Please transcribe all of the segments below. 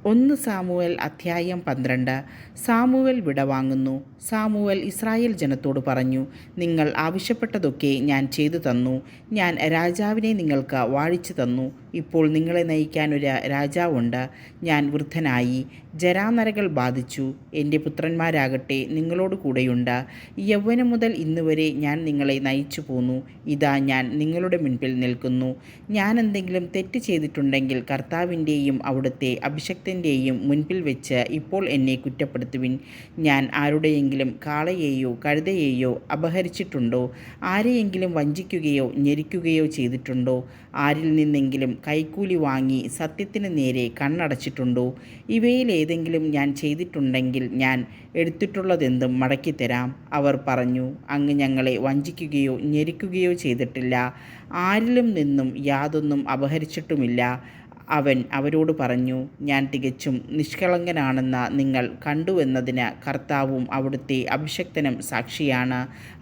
1 Samuel അധ്യായം 12. Samuel വിടവാങ്ങുന്നു. Samuel Israel ജനത്തോട് പറഞ്ഞു, നിങ്ങൾ ആവശ്യപ്പെട്ടതൊക്കെ ഞാൻ ചെയ്തു തന്നു. ഞാൻ രാജാവിനെ നിങ്ങൾക്ക് വാഴിച്ചു തന്നു. ഇപ്പോൾ നിങ്ങളെ നയിക്കാൻ ഒരു രാജാവുണ്ട്. ഞാൻ വൃദ്ധനായി, ജരാനരകൾ ബാധിച്ചു. എൻ്റെ പുത്രന്മാരാകട്ടെ നിങ്ങളോട് കൂടെയുണ്ട്. യൗവനം മുതൽ ഇന്നുവരെ ഞാൻ നിങ്ങളെ നയിച്ചു പോന്നു. ഇതാ ഞാൻ നിങ്ങളുടെ മുൻപിൽ നിൽക്കുന്നു. ഞാൻ എന്തെങ്കിലും തെറ്റ് ചെയ്തിട്ടുണ്ടെങ്കിൽ കർത്താവിൻ്റെയും അവിടുത്തെ അഭിഷിക്തൻ്റെയും മുൻപിൽ വെച്ച് ഇപ്പോൾ എന്നെ കുറ്റപ്പെടുത്തുവിൻ. ഞാൻ ആരുടെയെങ്കിലും കാളയെയോ കഴുതയെയോ അപഹരിച്ചിട്ടുണ്ടോ? ആരെയെങ്കിലും വഞ്ചിക്കുകയോ ഞെരിക്കുകയോ ചെയ്തിട്ടുണ്ടോ? ആരിൽ നിന്നെങ്കിലും കൈക്കൂലി വാങ്ങി സത്യത്തിന് നേരെ കണ്ണടച്ചിട്ടുണ്ടോ? ഇവയിലേതെങ്കിലും ഞാൻ ചെയ്തിട്ടുണ്ടെങ്കിൽ ഞാൻ എടുത്തിട്ടുള്ളതെന്തും മടക്കിത്തരാം. അവർ പറഞ്ഞു, അങ്ങ് ഞങ്ങളെ വഞ്ചിക്കുകയോ ഞെരിക്കുകയോ ചെയ്തിട്ടില്ല. ആരിലും നിന്നും യാതൊന്നും അപഹരിച്ചിട്ടുമില്ല. അവൻ അവരോട് പറഞ്ഞു, ഞാൻ തികച്ചും നിഷ്കളങ്കനാണെന്ന് നിങ്ങൾ കണ്ടുവെന്നതിന് കർത്താവും അവിടുത്തെ അഭിഷിക്തനും സാക്ഷിയാണ്.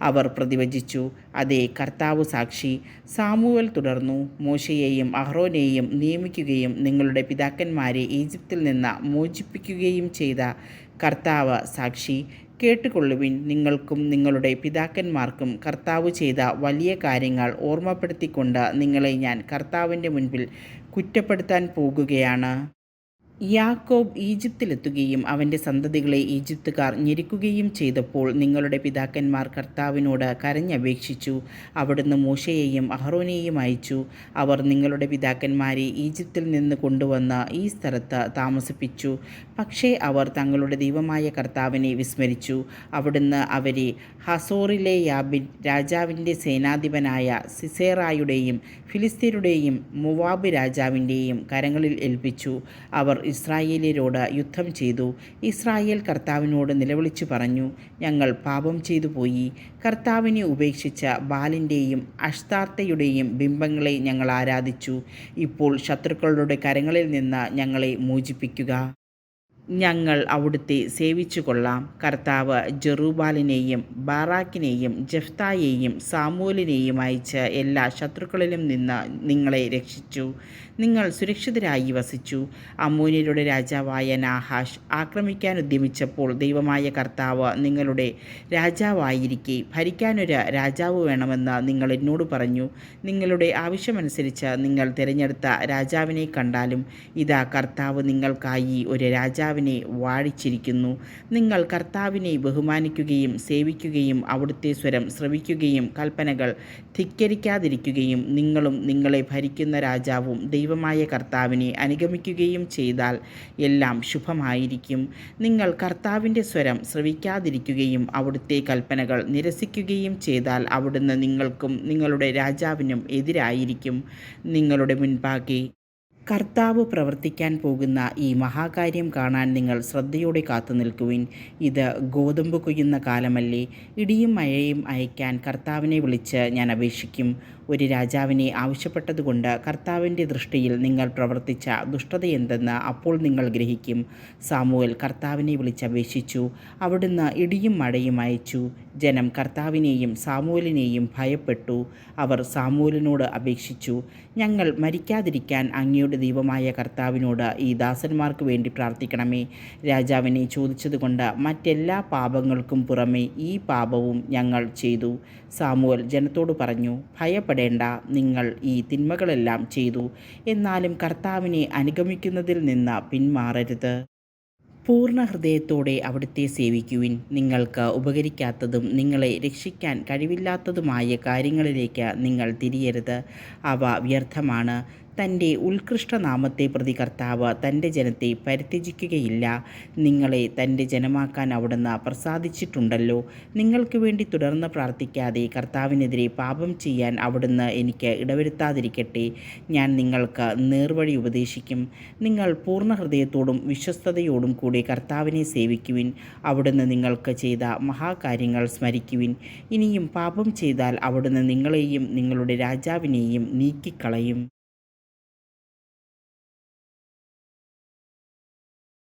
അവർ പ്രതിവചിച്ചു, അതെ, കർത്താവ് സാക്ഷി. സാമുവേൽ തുടർന്നു, മോശയെയും അഹ്റോനെയും നിയമിക്കുകയും നിങ്ങളുടെ പിതാക്കന്മാരെ ഈജിപ്തിൽ നിന്ന് മോചിപ്പിക്കുകയും ചെയ്ത കർത്താവ് സാക്ഷി. കേട്ടുകൊള്ളുവിൻ. നിങ്ങൾക്കും നിങ്ങളുടെ പിതാക്കന്മാർക്കും കർത്താവ് ചെയ്ത വലിയ കാര്യങ്ങൾ ഓർമ്മപ്പെടുത്തിക്കൊണ്ട് നിങ്ങളെ ഞാൻ കർത്താവിൻ്റെ മുൻപിൽ കുറ്റപ്പെടുത്താൻ പോകുകയാണ്. യാക്കോബ് ഈജിപ്തിലെത്തുകയും അവൻ്റെ സന്തതികളെ ഈജിപ്തുകാർ ഞെരുക്കുകയും ചെയ്തപ്പോൾ നിങ്ങളുടെ പിതാക്കന്മാർ കർത്താവിനോട് കരഞ്ഞപേക്ഷിച്ചു. അവിടുന്ന് മോശയെയും അഹ്റോനെയും അയച്ചു. അവർ നിങ്ങളുടെ പിതാക്കന്മാരെ ഈജിപ്തിൽ നിന്ന് കൊണ്ടുവന്ന് ഈ സ്ഥലത്ത് താമസിപ്പിച്ചു. പക്ഷേ അവർ തങ്ങളുടെ ദൈവമായ കർത്താവിനെ വിസ്മരിച്ചു. അവിടുന്ന് അവരെ ഹസോറിലെ യാബിൻ രാജാവിൻ്റെ സേനാധിപനായ സിസേറായുടെയും ഫിലിസ്ത്യരുടെയും മോവാബ് രാജാവിൻ്റെയും കരങ്ങളിൽ ഏൽപ്പിച്ചു. അവർ ഇസ്രായേല്യരോട് യുദ്ധം ചെയ്തു. ഇസ്രായേൽ കർത്താവിനോട് നിലവിളിച്ചു പറഞ്ഞു, ഞങ്ങൾ പാപം ചെയ്തു പോയി. കർത്താവിനെ ഉപേക്ഷിച്ച ബാലിൻ്റെയും അഷ്താർത്തയുടെയും ബിംബങ്ങളെ ഞങ്ങൾ ആരാധിച്ചു. ഇപ്പോൾ ശത്രുക്കളുടെ കരങ്ങളിൽ നിന്ന് ഞങ്ങളെ മോചിപ്പിക്കുക. ഞങ്ങൾ അവിടുത്തെ സേവിച്ചു കൊള്ളാം. കർത്താവ് ജെറുബ്ബാലിനെയും ബാറാക്കിനെയും ജെഫ്തായെയും സാമൂലിനെയും അയച്ച് എല്ലാ ശത്രുക്കളിലും നിന്ന് നിങ്ങളെ രക്ഷിച്ചു. നിങ്ങൾ സുരക്ഷിതരായി വസിച്ചു. അമ്മോന്യരുടെ രാജാവായ നാഹാഷ് ആക്രമിക്കാൻ ഉദ്യമിച്ചപ്പോൾ ദൈവമായ കർത്താവ് നിങ്ങളുടെ രാജാവായിരിക്കെ ഭരിക്കാനൊരു രാജാവ് വേണമെന്ന് നിങ്ങൾ എന്നോട് പറഞ്ഞു. നിങ്ങളുടെ ആവശ്യമനുസരിച്ച് നിങ്ങൾ തിരഞ്ഞെടുത്ത രാജാവിനെ കണ്ടാലും ഇതാ കർത്താവ് നിങ്ങൾക്കായി ഒരു രാജാവിനെ വാഴിച്ചിരിക്കുന്നു. നിങ്ങൾ കർത്താവിനെ ബഹുമാനിക്കുകയും സേവിക്കുകയും അവിടുത്തെ സ്വരം ശ്രവിക്കുകയും കൽപ്പനകൾ ധിക്കരിക്കാതിരിക്കുകയും നിങ്ങളും നിങ്ങളെ ഭരിക്കുന്ന രാജാവും ദൈവമായ കർത്താവിനെ അനുഗമിക്കുകയും ചെയ്താൽ എല്ലാം ശുഭമായിരിക്കും. നിങ്ങൾ കർത്താവിൻ്റെ സ്വരം ശ്രവിക്കാതിരിക്കുകയും അവിടുത്തെ കൽപ്പനകൾ നിരസിക്കുകയും ചെയ്താൽ അവിടുന്ന് നിങ്ങൾക്കും നിങ്ങളുടെ രാജാവിനും എതിരായിരിക്കും. നിങ്ങളുടെ മുൻപാകെ കർത്താവ് പ്രവർത്തിക്കാൻ പോകുന്ന ഈ മഹാകാര്യം കാണാൻ നിങ്ങൾ ശ്രദ്ധയോടെ കാത്തു നിൽക്കുവിൻ. ഇത് ഗോതമ്പ് കൊയ്യുന്ന കാലമല്ലേ? ഇടിയും മഴയും അയക്കാൻ കർത്താവിനെ വിളിച്ച് ഞാൻ അപേക്ഷിക്കും. ഒരു രാജാവിനെ ആവശ്യപ്പെട്ടതുകൊണ്ട് കർത്താവിൻ്റെ ദൃഷ്ടിയിൽ നിങ്ങൾ പ്രവർത്തിച്ച ദുഷ്ടത എന്തെന്ന് അപ്പോൾ നിങ്ങൾ ഗ്രഹിക്കും. സാമുവേൽ കർത്താവിനെ വിളിച്ചപേക്ഷിച്ചു. അവിടുന്ന് ഇടിയും മഴയും അയച്ചു. ജനം കർത്താവിനെയും സാമുവേലിനെയും ഭയപ്പെട്ടു. അവർ സാമുവേലിനോട് അപേക്ഷിച്ചു, ഞങ്ങൾ മരിക്കാതിരിക്കാൻ അങ്ങയുടെ ദൈവമായ കർത്താവിനോട് ഈ ദാസന്മാർക്ക് വേണ്ടി പ്രാർത്ഥിക്കണമേ. രാജാവിനെ ചോദിച്ചതുകൊണ്ട് മറ്റെല്ലാ പാപങ്ങൾക്കും പുറമെ ഈ പാപവും ഞങ്ങൾ ചെയ്തു. സാമുവേൽ ജനത്തോട് പറഞ്ഞു, ഭയപ്പെടേണ്ട, നിങ്ങൾ ഈ തിന്മകളെല്ലാം ചെയ്തു, എന്നാലും കർത്താവിനെ അനുഗമിക്കുന്നതിൽ നിന്ന് പിന്മാറരുത്. പൂർണ്ണ ഹൃദയത്തോടെ അവിടുത്തെ സേവിക്കുവിൻ. നിങ്ങൾക്ക് ഉപകരിക്കാത്തതും നിങ്ങളെ രക്ഷിക്കാൻ കഴിവില്ലാത്തതുമായ കാര്യങ്ങളിലേക്ക് നിങ്ങൾ തിരിയരുത്. അവ വ്യർത്ഥമാണ്. തൻ്റെ ഉത്കൃഷ്ടനാമത്തെ പ്രതി കർത്താവ് തൻ്റെ ജനത്തെ പരിത്യജിക്കുകയില്ല. നിങ്ങളെ തൻ്റെ ജനമാക്കാൻ അവിടുന്ന് പ്രസാദിച്ചിട്ടുണ്ടല്ലോ. നിങ്ങൾക്ക് വേണ്ടി തുടർന്ന് പ്രാർത്ഥിക്കാതെ കർത്താവിനെതിരെ പാപം ചെയ്യാൻ അവിടുന്ന് എനിക്ക് ഇടവരുത്താതിരിക്കട്ടെ. ഞാൻ നിങ്ങൾക്ക് നേർവഴി ഉപദേശിക്കും. നിങ്ങൾ പൂർണ്ണ ഹൃദയത്തോടും വിശ്വസ്തയോടും കൂടി കർത്താവിനെ സേവിക്കുവിൻ. അവിടുന്ന് നിങ്ങൾക്ക് ചെയ്ത മഹാകാര്യങ്ങൾ സ്മരിക്കുവിൻ. ഇനിയും പാപം ചെയ്താൽ അവിടുന്ന് നിങ്ങളെയും നിങ്ങളുടെ രാജാവിനെയും നീക്കിക്കളയും.